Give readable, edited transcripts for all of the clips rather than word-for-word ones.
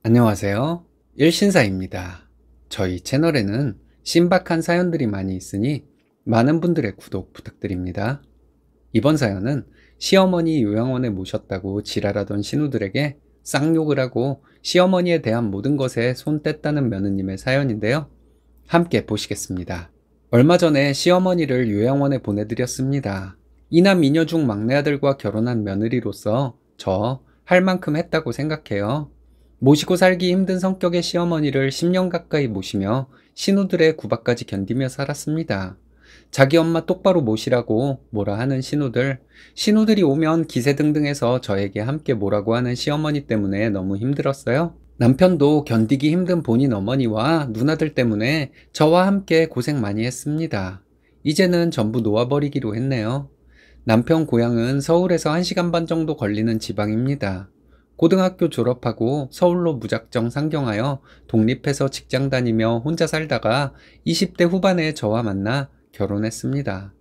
안녕하세요. 일신사입니다. 저희 채널에는 신박한 사연들이 많이 있으니 많은 분들의 구독 부탁드립니다. 이번 사연은 시어머니 요양원에 모셨다고 지랄하던 신우들에게 쌍욕을 하고 시어머니에 대한 모든 것에 손 뗐다는 며느님의 사연인데요. 함께 보시겠습니다. 얼마 전에 시어머니를 요양원에 보내드렸습니다. 이남 이녀 중 막내 아들과 결혼한 며느리로서 저 할 만큼 했다고 생각해요. 모시고 살기 힘든 성격의 시어머니를 10년 가까이 모시며 신우들의 구박까지 견디며 살았습니다. 자기 엄마 똑바로 모시라고 뭐라 하는 신우들, 신우들이 오면 기세등등해서 저에게 함께 뭐라고 하는 시어머니 때문에 너무 힘들었어요. 남편도 견디기 힘든 본인 어머니와 누나들 때문에 저와 함께 고생 많이 했습니다. 이제는 전부 놓아버리기로 했네요. 남편 고향은 서울에서 1시간 반 정도 걸리는 지방입니다. 고등학교 졸업하고 서울로 무작정 상경하여 독립해서 직장 다니며 혼자 살다가 20대 후반에 저와 만나 결혼했습니다.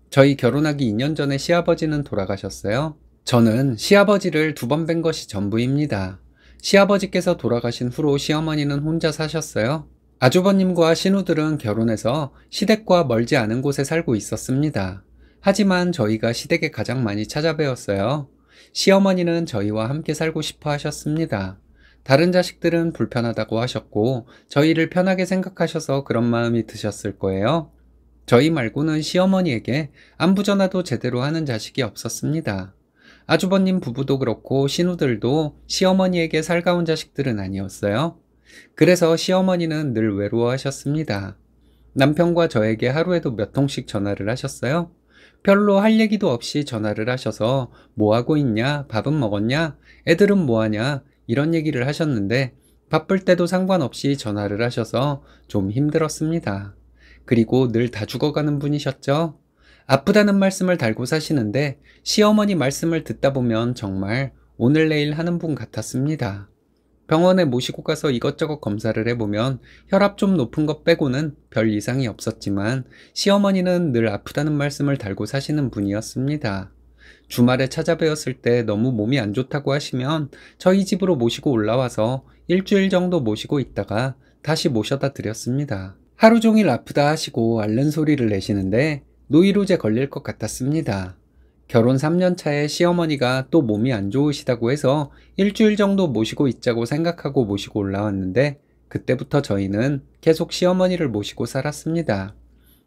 저희 결혼하기 2년 전에 시아버지는 돌아가셨어요. 저는 시아버지를 2번 뵌 것이 전부입니다. 시아버지께서 돌아가신 후로 시어머니는 혼자 사셨어요. 아주버님과 신우들은 결혼해서 시댁과 멀지 않은 곳에 살고 있었습니다. 하지만 저희가 시댁에 가장 많이 찾아뵈었어요. 시어머니는 저희와 함께 살고 싶어 하셨습니다. 다른 자식들은 불편하다고 하셨고 저희를 편하게 생각하셔서 그런 마음이 드셨을 거예요. 저희 말고는 시어머니에게 안부 전화도 제대로 하는 자식이 없었습니다. 아주버님 부부도 그렇고 신우들도 시어머니에게 살가운 자식들은 아니었어요. 그래서 시어머니는 늘 외로워하셨습니다. 남편과 저에게 하루에도 몇 통씩 전화를 하셨어요. 별로 할 얘기도 없이 전화를 하셔서 뭐 하고 있냐, 밥은 먹었냐, 애들은 뭐 하냐 이런 얘기를 하셨는데 바쁠 때도 상관없이 전화를 하셔서 좀 힘들었습니다. 그리고 늘 다 죽어가는 분이셨죠. 아프다는 말씀을 달고 사시는데 시어머니 말씀을 듣다 보면 정말 오늘 내일 하는 분 같았습니다. 병원에 모시고 가서 이것저것 검사를 해보면 혈압 좀 높은 것 빼고는 별 이상이 없었지만 시어머니는 늘 아프다는 말씀을 달고 사시는 분이었습니다. 주말에 찾아뵈었을 때 너무 몸이 안 좋다고 하시면 저희 집으로 모시고 올라와서 일주일 정도 모시고 있다가 다시 모셔다 드렸습니다. 하루 종일 아프다 하시고 앓는 소리를 내시는데 노이로제 걸릴 것 같았습니다. 결혼 3년 차에 시어머니가 또 몸이 안 좋으시다고 해서 일주일 정도 모시고 있자고 생각하고 모시고 올라왔는데 그때부터 저희는 계속 시어머니를 모시고 살았습니다.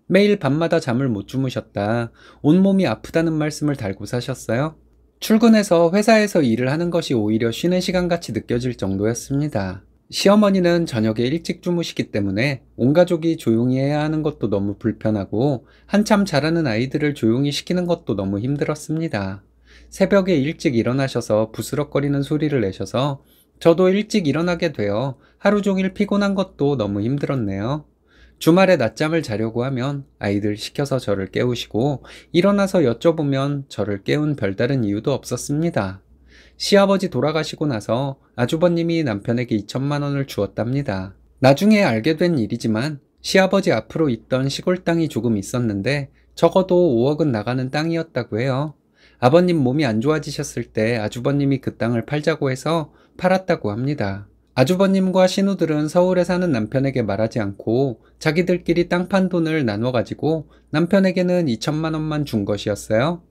매일 밤마다 잠을 못 주무셨다, 온몸이 아프다는 말씀을 달고 사셨어요. 출근해서 회사에서 일을 하는 것이 오히려 쉬는 시간같이 느껴질 정도였습니다. 시어머니는 저녁에 일찍 주무시기 때문에 온 가족이 조용히 해야 하는 것도 너무 불편하고 한참 자라는 아이들을 조용히 시키는 것도 너무 힘들었습니다. 새벽에 일찍 일어나셔서 부스럭거리는 소리를 내셔서 저도 일찍 일어나게 되어 하루 종일 피곤한 것도 너무 힘들었네요. 주말에 낮잠을 자려고 하면 아이들 시켜서 저를 깨우시고 일어나서 여쭤보면 저를 깨운 별다른 이유도 없었습니다. 시아버지 돌아가시고 나서 아주버님이 남편에게 2천만 원을 주었답니다. 나중에 알게 된 일이지만 시아버지 앞으로 있던 시골 땅이 조금 있었는데 적어도 5억은 나가는 땅이었다고 해요. 아버님 몸이 안 좋아지셨을 때 아주버님이 그 땅을 팔자고 해서 팔았다고 합니다. 아주버님과 신우들은 서울에 사는 남편에게 말하지 않고 자기들끼리 땅 판 돈을 나눠 가지고 남편에게는 2천만 원만 준 것이었어요.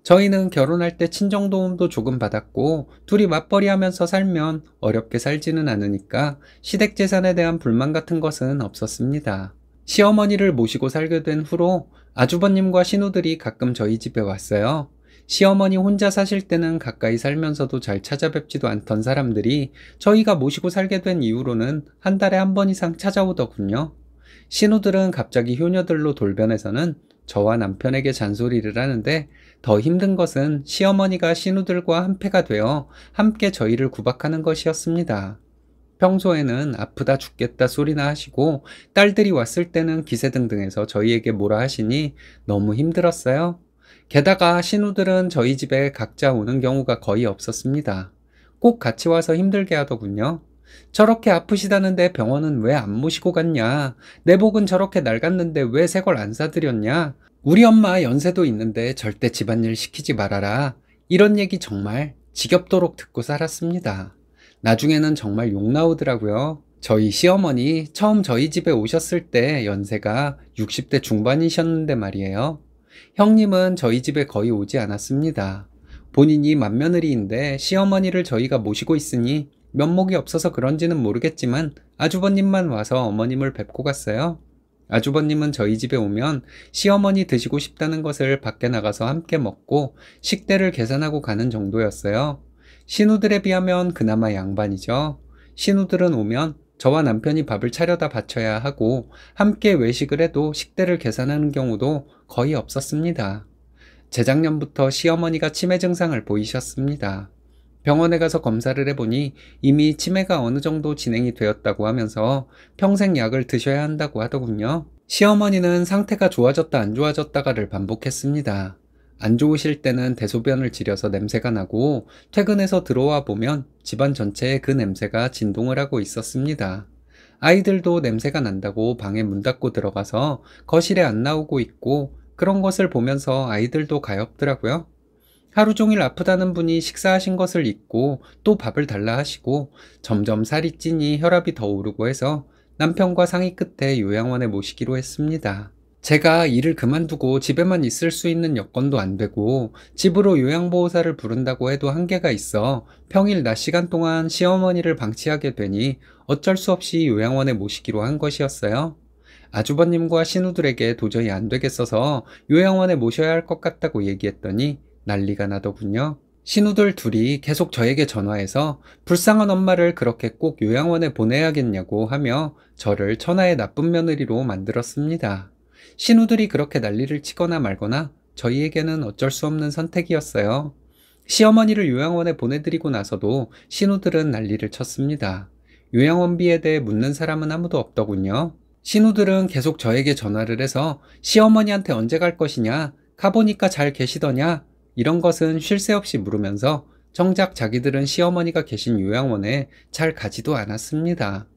저희는 결혼할 때 친정도움도 조금 받았고 둘이 맞벌이 하면서 살면 어렵게 살지는 않으니까 시댁 재산에 대한 불만 같은 것은 없었습니다. 시어머니를 모시고 살게 된 후로 아주버님과 신우들이 가끔 저희 집에 왔어요. 시어머니 혼자 사실 때는 가까이 살면서도 잘 찾아뵙지도 않던 사람들이 저희가 모시고 살게 된 이후로는 한 달에 한 번 이상 찾아오더군요. 신우들은 갑자기 효녀들로 돌변해서는 저와 남편에게 잔소리를 하는데 더 힘든 것은 시어머니가 신우들과 한패가 되어 함께 저희를 구박하는 것이었습니다. 평소에는 아프다 죽겠다 소리나 하시고 딸들이 왔을 때는 기세등등해서 저희에게 뭐라 하시니 너무 힘들었어요. 게다가 신우들은 저희 집에 각자 오는 경우가 거의 없었습니다. 꼭 같이 와서 힘들게 하더군요. 저렇게 아프시다는데 병원은 왜 안 모시고 갔냐? 내복은 저렇게 낡았는데 왜 새 걸 안 사드렸냐? 우리 엄마 연세도 있는데 절대 집안일 시키지 말아라. 이런 얘기 정말 지겹도록 듣고 살았습니다. 나중에는 정말 욕 나오더라고요. 저희 시어머니 처음 저희 집에 오셨을 때 연세가 60대 중반이셨는데 말이에요. 형님은 저희 집에 거의 오지 않았습니다. 본인이 맏며느리인데 시어머니를 저희가 모시고 있으니 면목이 없어서 그런지는 모르겠지만 아주버님만 와서 어머님을 뵙고 갔어요. 아주버님은 저희 집에 오면 시어머니 드시고 싶다는 것을 밖에 나가서 함께 먹고 식대를 계산하고 가는 정도였어요. 신우들에 비하면 그나마 양반이죠. 신우들은 오면 저와 남편이 밥을 차려다 바쳐야 하고 함께 외식을 해도 식대를 계산하는 경우도 거의 없었습니다. 재작년부터 시어머니가 치매 증상을 보이셨습니다. 병원에 가서 검사를 해보니 이미 치매가 어느 정도 진행이 되었다고 하면서 평생 약을 드셔야 한다고 하더군요. 시어머니는 상태가 좋아졌다 안 좋아졌다가를 반복했습니다. 안 좋으실 때는 대소변을 지려서 냄새가 나고 퇴근해서 들어와 보면 집안 전체에 그 냄새가 진동을 하고 있었습니다. 아이들도 냄새가 난다고 방에 문 닫고 들어가서 거실에 안 나오고 있고 그런 것을 보면서 아이들도 가엾더라고요. 하루 종일 아프다는 분이 식사하신 것을 잊고 또 밥을 달라 하시고 점점 살이 찌니 혈압이 더 오르고 해서 남편과 상의 끝에 요양원에 모시기로 했습니다. 제가 일을 그만두고 집에만 있을 수 있는 여건도 안 되고 집으로 요양보호사를 부른다고 해도 한계가 있어 평일 낮 시간 동안 시어머니를 방치하게 되니 어쩔 수 없이 요양원에 모시기로 한 것이었어요. 아주버님과 신우들에게 도저히 안 되겠어서 요양원에 모셔야 할 것 같다고 얘기했더니 난리가 나더군요. 신우들 둘이 계속 저에게 전화해서 불쌍한 엄마를 그렇게 꼭 요양원에 보내야겠냐고 하며 저를 천하의 나쁜 며느리로 만들었습니다. 신우들이 그렇게 난리를 치거나 말거나 저희에게는 어쩔 수 없는 선택이었어요. 시어머니를 요양원에 보내드리고 나서도 신우들은 난리를 쳤습니다. 요양원비에 대해 묻는 사람은 아무도 없더군요. 신우들은 계속 저에게 전화를 해서 시어머니한테 언제 갈 것이냐, 가보니까 잘 계시더냐, 이런 것은 쉴 새 없이 물으면서 정작 자기들은 시어머니가 계신 요양원에 잘 가지도 않았습니다.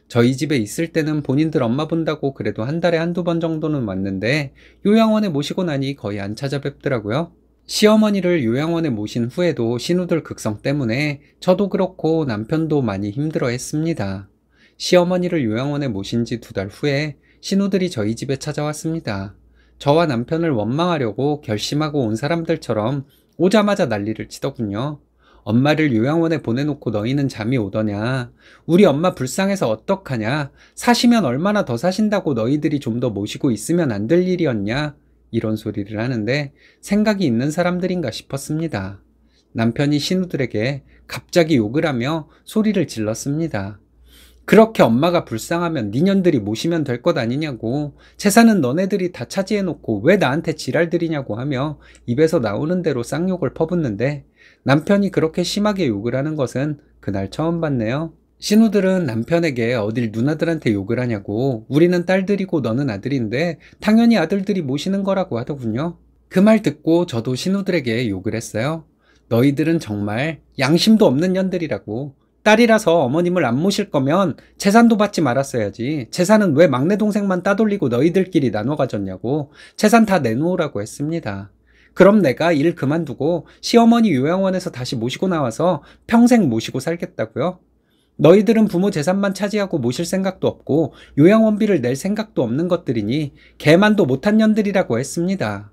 저희 집에 있을 때는 본인들 엄마 본다고 그래도 한 달에 한두 번 정도는 왔는데 요양원에 모시고 나니 거의 안 찾아뵙더라고요. 시어머니를 요양원에 모신 후에도 신우들 극성 때문에 저도 그렇고 남편도 많이 힘들어 했습니다. 시어머니를 요양원에 모신 지 2달 후에 신우들이 저희 집에 찾아왔습니다. 저와 남편을 원망하려고 결심하고 온 사람들처럼 오자마자 난리를 치더군요. 엄마를 요양원에 보내놓고 너희는 잠이 오더냐? 우리 엄마 불쌍해서 어떡하냐? 사시면 얼마나 더 사신다고 너희들이 좀 더 모시고 있으면 안 될 일이었냐? 이런 소리를 하는데 생각이 있는 사람들인가 싶었습니다. 남편이 신우들에게 갑자기 욕을 하며 소리를 질렀습니다. 그렇게 엄마가 불쌍하면 니년들이 모시면 될 것 아니냐고, 재산은 너네들이 다 차지해놓고 왜 나한테 지랄들이냐고 하며 입에서 나오는 대로 쌍욕을 퍼붓는데 남편이 그렇게 심하게 욕을 하는 것은 그날 처음 봤네요. 신우들은 남편에게 어딜 누나들한테 욕을 하냐고, 우리는 딸들이고 너는 아들인데 당연히 아들들이 모시는 거라고 하더군요. 그 말 듣고 저도 신우들에게 욕을 했어요. 너희들은 정말 양심도 없는 년들이라고. 딸이라서 어머님을 안 모실 거면 재산도 받지 말았어야지. 재산은 왜 막내 동생만 따돌리고 너희들끼리 나눠 가졌냐고. 재산 다 내놓으라고 했습니다. 그럼 내가 일 그만두고 시어머니 요양원에서 다시 모시고 나와서 평생 모시고 살겠다고요? 너희들은 부모 재산만 차지하고 모실 생각도 없고 요양원비를 낼 생각도 없는 것들이니 개만도 못한 년들이라고 했습니다.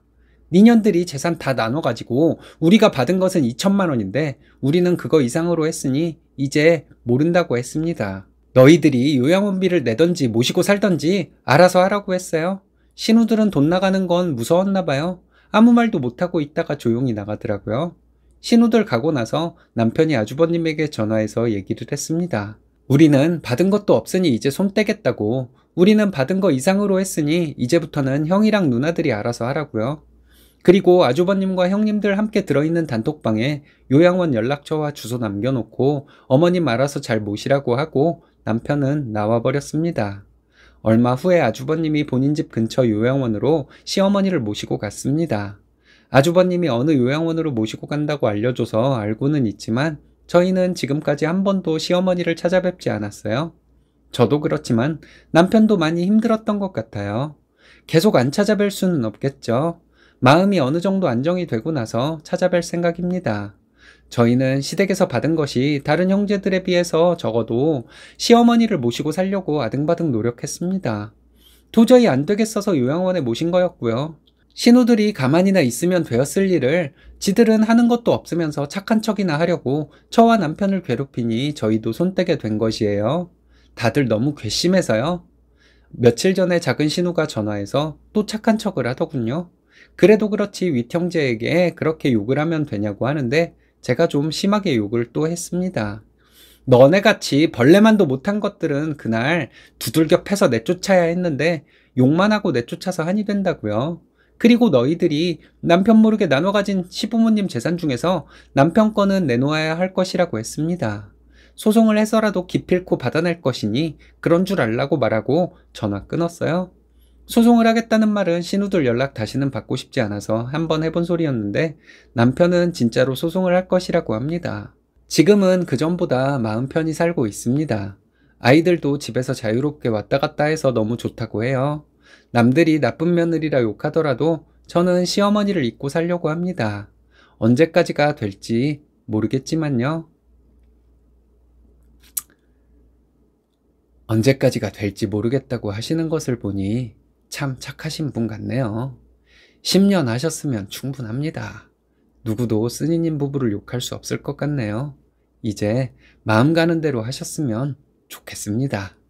니년들이 재산 다 나눠가지고 우리가 받은 것은 2천만 원인데 우리는 그거 이상으로 했으니 이제 모른다고 했습니다. 너희들이 요양원비를 내던지 모시고 살던지 알아서 하라고 했어요. 신우들은 돈 나가는 건 무서웠나 봐요. 아무 말도 못하고 있다가 조용히 나가더라고요. 신우들 가고 나서 남편이 아주버님에게 전화해서 얘기를 했습니다. 우리는 받은 것도 없으니 이제 손 떼겠다고. 우리는 받은 거 이상으로 했으니 이제부터는 형이랑 누나들이 알아서 하라고요. 그리고 아주버님과 형님들 함께 들어있는 단톡방에 요양원 연락처와 주소 남겨놓고 어머님 알아서 잘 모시라고 하고 남편은 나와버렸습니다. 얼마 후에 아주버님이 본인 집 근처 요양원으로 시어머니를 모시고 갔습니다. 아주버님이 어느 요양원으로 모시고 간다고 알려줘서 알고는 있지만 저희는 지금까지 한 번도 시어머니를 찾아뵙지 않았어요. 저도 그렇지만 남편도 많이 힘들었던 것 같아요. 계속 안 찾아뵐 수는 없겠죠. 마음이 어느 정도 안정이 되고 나서 찾아뵐 생각입니다. 저희는 시댁에서 받은 것이 다른 형제들에 비해서 적어도 시어머니를 모시고 살려고 아등바등 노력했습니다. 도저히 안 되겠어서 요양원에 모신 거였고요. 신우들이 가만히나 있으면 되었을 일을 지들은 하는 것도 없으면서 착한 척이나 하려고 저와 남편을 괴롭히니 저희도 손떼게 된 것이에요. 다들 너무 괘씸해서요. 며칠 전에 작은 신우가 전화해서 또 착한 척을 하더군요. 그래도 그렇지 윗형제에게 그렇게 욕을 하면 되냐고 하는데 제가 좀 심하게 욕을 또 했습니다. 너네같이 벌레만도 못한 것들은 그날 두들겨 패서 내쫓아야 했는데 욕만 하고 내쫓아서 한이 된다고요. 그리고 너희들이 남편 모르게 나눠 가진 시부모님 재산 중에서 남편 거는 내놓아야 할 것이라고 했습니다. 소송을 해서라도 기필코 받아낼 것이니 그런 줄 알라고 말하고 전화 끊었어요. 소송을 하겠다는 말은 신우들 연락 다시는 받고 싶지 않아서 한번 해본 소리였는데 남편은 진짜로 소송을 할 것이라고 합니다. 지금은 그전보다 마음 편히 살고 있습니다. 아이들도 집에서 자유롭게 왔다 갔다 해서 너무 좋다고 해요. 남들이 나쁜 며느리라 욕하더라도 저는 시어머니를 잊고 살려고 합니다. 언제까지가 될지 모르겠지만요. 언제까지가 될지 모르겠다고 하시는 것을 보니 참 착하신 분 같네요. 10년 하셨으면 충분합니다. 누구도 쓰니님 부부를 욕할 수 없을 것 같네요. 이제 마음 가는 대로 하셨으면 좋겠습니다.